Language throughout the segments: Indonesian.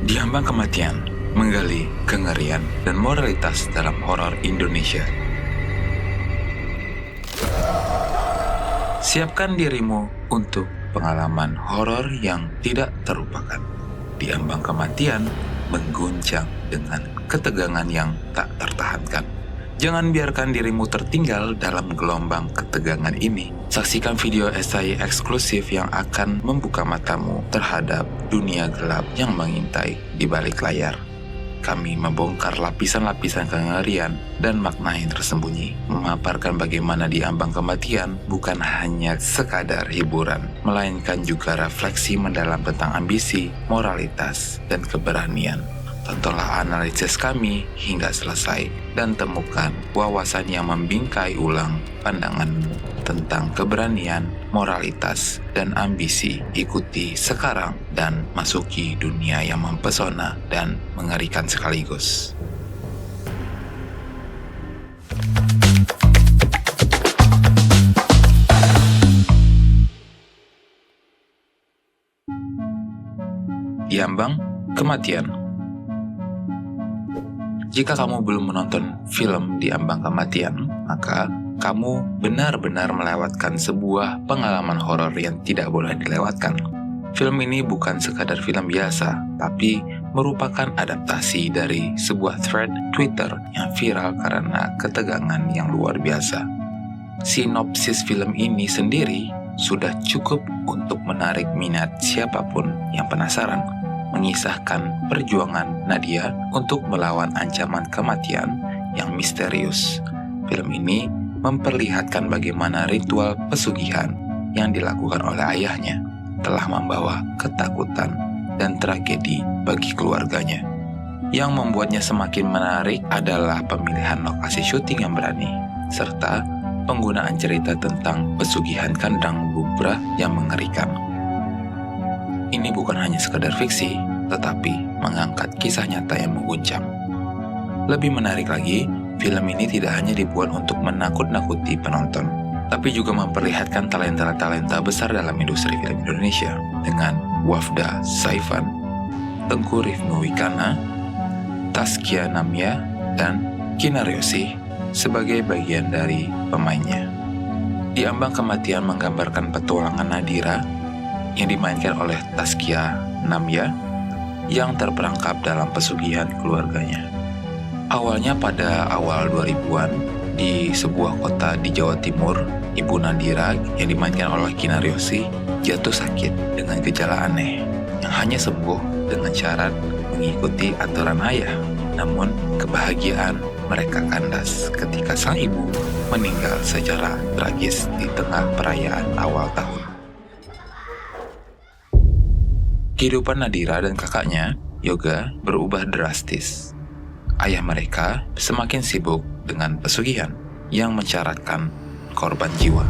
Diambang Kematian menggali kengerian dan moralitas dalam horor Indonesia. Siapkan dirimu untuk pengalaman horor yang tidak terlupakan. Diambang Kematian mengguncang dengan ketegangan yang tak tertahankan. Jangan biarkan dirimu tertinggal dalam gelombang ketegangan ini. Saksikan video esai eksklusif yang akan membuka matamu terhadap dunia gelap yang mengintai di balik layar. Kami membongkar lapisan-lapisan kengerian dan makna yang tersembunyi, memaparkan bagaimana Diambang Kematian bukan hanya sekadar hiburan, melainkan juga refleksi mendalam tentang ambisi, moralitas, dan keberanian. Tontonlah analisis kami hingga selesai dan temukan wawasan yang membingkai ulang pandanganmu tentang keberanian, moralitas, dan ambisi. Ikuti sekarang dan masuki dunia yang mempesona dan mengerikan sekaligus. Diambang Kematian. Jika kamu belum menonton film Diambang Kematian, maka kamu benar-benar melewatkan sebuah pengalaman horor yang tidak boleh dilewatkan. Film ini bukan sekadar film biasa, tapi merupakan adaptasi dari sebuah thread Twitter yang viral karena ketegangan yang luar biasa. Sinopsis film ini sendiri sudah cukup untuk menarik minat siapapun yang penasaran. Mengisahkan perjuangan Nadia untuk melawan ancaman kematian yang misterius. Film ini memperlihatkan bagaimana ritual pesugihan yang dilakukan oleh ayahnya telah membawa ketakutan dan tragedi bagi keluarganya. Yang membuatnya semakin menarik adalah pemilihan lokasi syuting yang berani, serta penggunaan cerita tentang pesugihan kandang bubrah yang mengerikan. Ini bukan hanya sekadar fiksi, tetapi mengangkat kisah nyata yang mengguncang. Lebih menarik lagi, film ini tidak hanya dibuat untuk menakut-nakuti penonton, tapi juga memperlihatkan talenta-talenta besar dalam industri film Indonesia dengan Wafda Saifan, Tengku Rifnu Wikana, Taskia Namya, dan Kinaryosi sebagai bagian dari pemainnya. Diambang Kematian menggambarkan petualangan Nadira yang dimainkan oleh Taskia Namya yang terperangkap dalam pesugihan keluarganya. Awalnya pada awal 2000-an, di sebuah kota di Jawa Timur, Ibu Nadira yang dimainkan oleh Kinaryosi jatuh sakit dengan gejala aneh yang hanya sembuh dengan syarat mengikuti aturan ayah. Namun, kebahagiaan mereka kandas ketika sang ibu meninggal secara tragis di tengah perayaan awal tahun. Kehidupan Nadira dan kakaknya, Yoga, berubah drastis. Ayah mereka semakin sibuk dengan pesugihan yang mensyaratkan korban jiwa.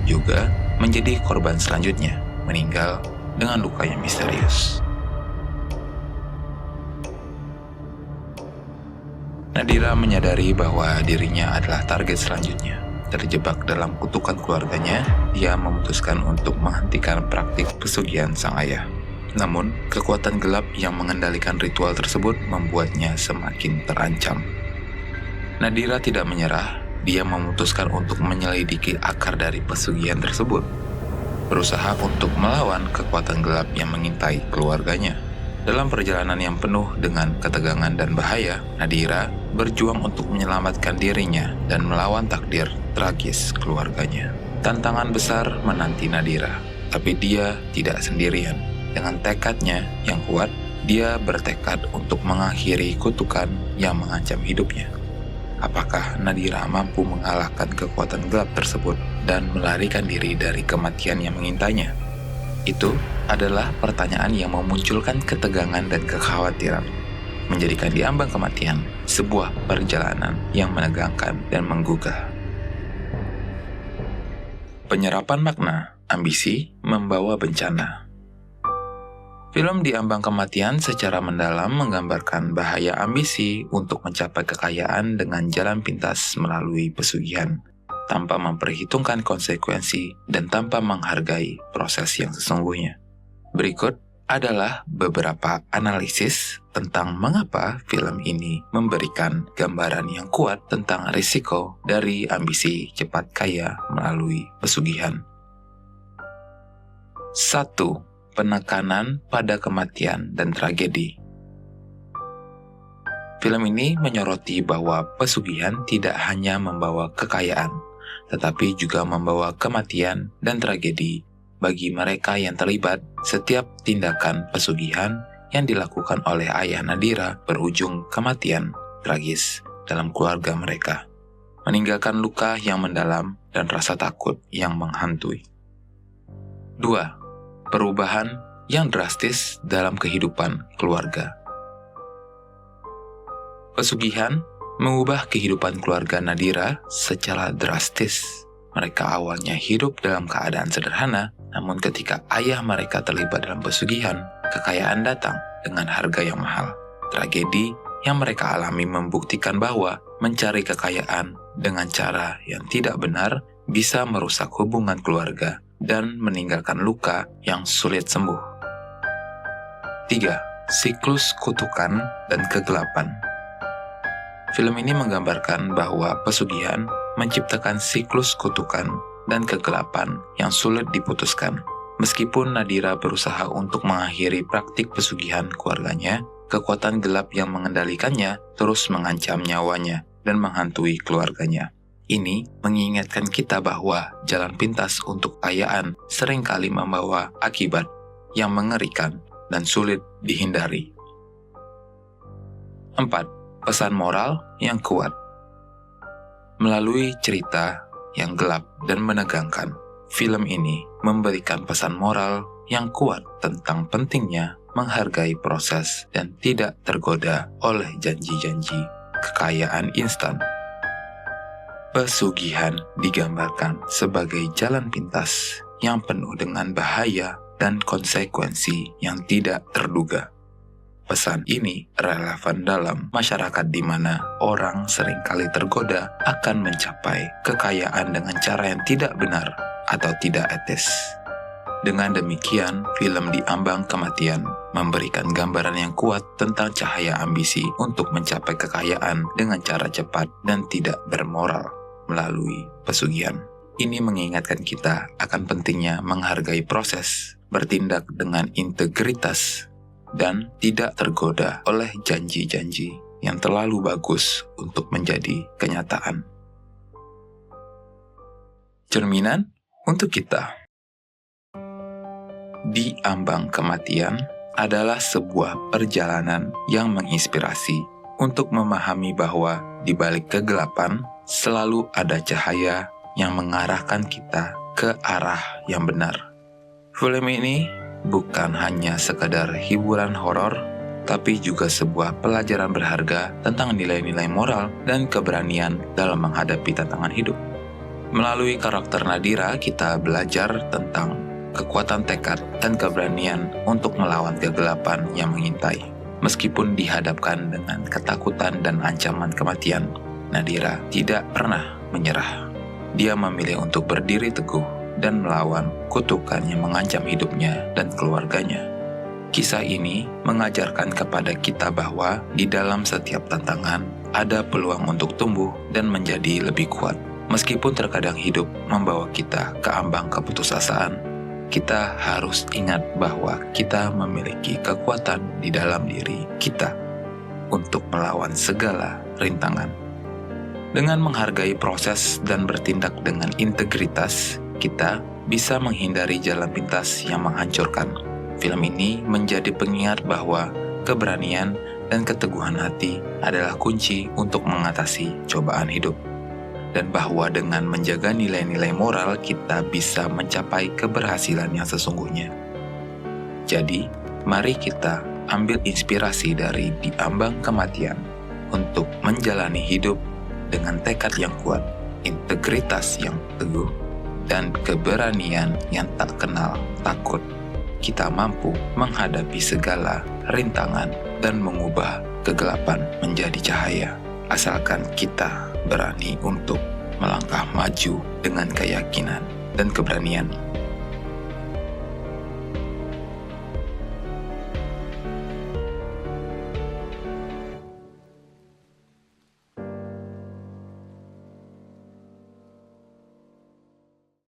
Yoga menjadi korban selanjutnya, meninggal dengan luka yang misterius. Nadira menyadari bahwa dirinya adalah target selanjutnya. Terjebak dalam kutukan keluarganya, dia memutuskan untuk menghentikan praktik pesugihan sang ayah. Namun, kekuatan gelap yang mengendalikan ritual tersebut membuatnya semakin terancam. Nadira tidak menyerah, dia memutuskan untuk menyelidiki akar dari pesugihan tersebut, berusaha untuk melawan kekuatan gelap yang mengintai keluarganya. Dalam perjalanan yang penuh dengan ketegangan dan bahaya, Nadira berjuang untuk menyelamatkan dirinya dan melawan takdir tragis keluarganya. Tantangan besar menanti Nadira, tapi dia tidak sendirian. Dengan tekadnya yang kuat, dia bertekad untuk mengakhiri kutukan yang mengancam hidupnya. Apakah Nadira mampu mengalahkan kekuatan gelap tersebut dan melarikan diri dari kematian yang mengintainya? Itu adalah pertanyaan yang memunculkan ketegangan dan kekhawatiran, menjadikan Diambang Kematian sebuah perjalanan yang menegangkan dan menggugah. Penyerapan makna, ambisi membawa bencana. Film Diambang Kematian secara mendalam menggambarkan bahaya ambisi untuk mencapai kekayaan dengan jalan pintas melalui pesugihan, tanpa memperhitungkan konsekuensi dan tanpa menghargai proses yang sesungguhnya. Berikut adalah beberapa analisis tentang mengapa film ini memberikan gambaran yang kuat tentang risiko dari ambisi cepat kaya melalui pesugihan. 1. Penekanan pada kematian dan tragedi. Film ini menyoroti bahwa pesugihan tidak hanya membawa kekayaan, tetapi juga membawa kematian dan tragedi bagi mereka yang terlibat. Setiap tindakan pesugihan yang dilakukan oleh ayah Nadira berujung kematian tragis dalam keluarga mereka, meninggalkan luka yang mendalam dan rasa takut yang menghantui. 2. Perubahan yang drastis dalam kehidupan keluarga. Pesugihan mengubah kehidupan keluarga Nadira secara drastis. Mereka awalnya hidup dalam keadaan sederhana, namun ketika ayah mereka terlibat dalam pesugihan, kekayaan datang dengan harga yang mahal. Tragedi yang mereka alami membuktikan bahwa mencari kekayaan dengan cara yang tidak benar bisa merusak hubungan keluarga dan meninggalkan luka yang sulit sembuh. 3. Siklus kutukan dan kegelapan. Film ini menggambarkan bahwa pesugihan menciptakan siklus kutukan dan kegelapan yang sulit diputuskan. Meskipun Nadira berusaha untuk mengakhiri praktik pesugihan keluarganya, kekuatan gelap yang mengendalikannya terus mengancam nyawanya dan menghantui keluarganya. Ini mengingatkan kita bahwa jalan pintas untuk kekayaan seringkali membawa akibat yang mengerikan dan sulit dihindari. 4. Pesan moral yang kuat. Melalui cerita yang gelap dan menegangkan, film ini memberikan pesan moral yang kuat tentang pentingnya menghargai proses dan tidak tergoda oleh janji-janji kekayaan instan. Pesugihan digambarkan sebagai jalan pintas yang penuh dengan bahaya dan konsekuensi yang tidak terduga. Pesan ini relevan dalam masyarakat di mana orang seringkali tergoda akan mencapai kekayaan dengan cara yang tidak benar atau tidak etis. Dengan demikian, film Di Ambang Kematian memberikan gambaran yang kuat tentang cahaya ambisi untuk mencapai kekayaan dengan cara cepat dan tidak bermoral melalui pesugihan. Ini mengingatkan kita akan pentingnya menghargai proses, bertindak dengan integritas, dan tidak tergoda oleh janji-janji yang terlalu bagus untuk menjadi kenyataan. Cerminan untuk kita. Di Ambang Kematian adalah sebuah perjalanan yang menginspirasi untuk memahami bahwa di balik kegelapan selalu ada cahaya yang mengarahkan kita ke arah yang benar. Film ini bukan hanya sekadar hiburan horor, tapi juga sebuah pelajaran berharga tentang nilai-nilai moral dan keberanian dalam menghadapi tantangan hidup. Melalui karakter Nadira, kita belajar tentang kekuatan tekad dan keberanian untuk melawan kegelapan yang mengintai. Meskipun dihadapkan dengan ketakutan dan ancaman kematian, Nadira tidak pernah menyerah. Dia memilih untuk berdiri teguh dan melawan kutukan yang mengancam hidupnya dan keluarganya. Kisah ini mengajarkan kepada kita bahwa di dalam setiap tantangan ada peluang untuk tumbuh dan menjadi lebih kuat. Meskipun terkadang hidup membawa kita ke ambang keputusasaan, kita harus ingat bahwa kita memiliki kekuatan di dalam diri kita untuk melawan segala rintangan. Dengan menghargai proses dan bertindak dengan integritas, kita bisa menghindari jalan pintas yang menghancurkan. Film ini menjadi pengingat bahwa keberanian dan keteguhan hati adalah kunci untuk mengatasi cobaan hidup. Dan bahwa dengan menjaga nilai-nilai moral, kita bisa mencapai keberhasilan yang sesungguhnya. Jadi, mari kita ambil inspirasi dari Di Ambang Kematian untuk menjalani hidup dengan tekad yang kuat, integritas yang teguh, dan keberanian yang tak kenal takut. Kita mampu menghadapi segala rintangan dan mengubah kegelapan menjadi cahaya, asalkan kita berani untuk melangkah maju dengan keyakinan dan keberanian.